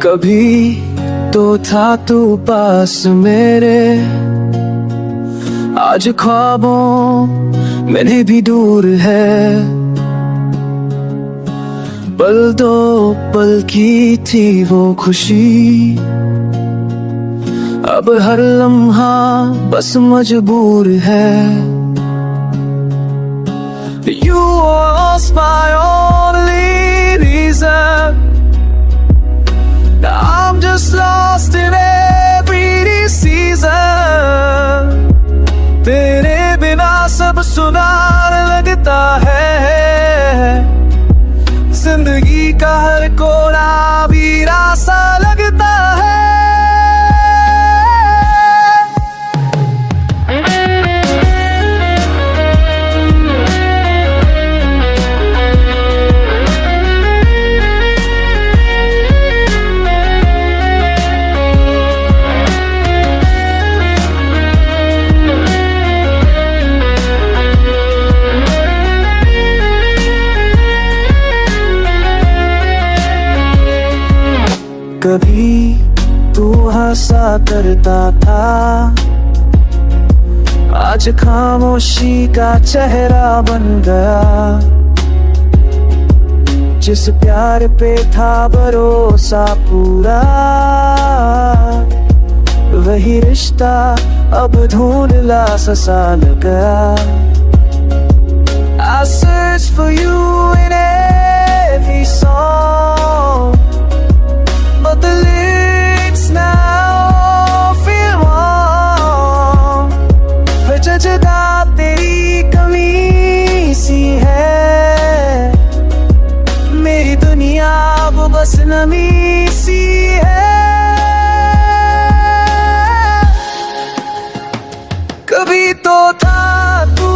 कभी तो था तू पास मेरे, आज ख्वाबों में भी दूर है। पल दो पल की थी वो खुशी, अब हर लम्हा बस मजबूर है। You was my only reason, now I'm just lost in every season. तेरे बिना सब सुनार लगता है, जिंदगी का हर कोना वीरा सा लगता है। कभी तू हंसा करता था, आज खामोशी का चेहरा बन गया। जिस प्यार पे था भरोसा पूरा, वही रिश्ता अब धुंधला सा लग गया। I search for you in every song, but the lyrics now feel wrong. हर जगह तेरी कमी सी है, मेरी दुनिया वो बस नमी सी है। कभी तो था तू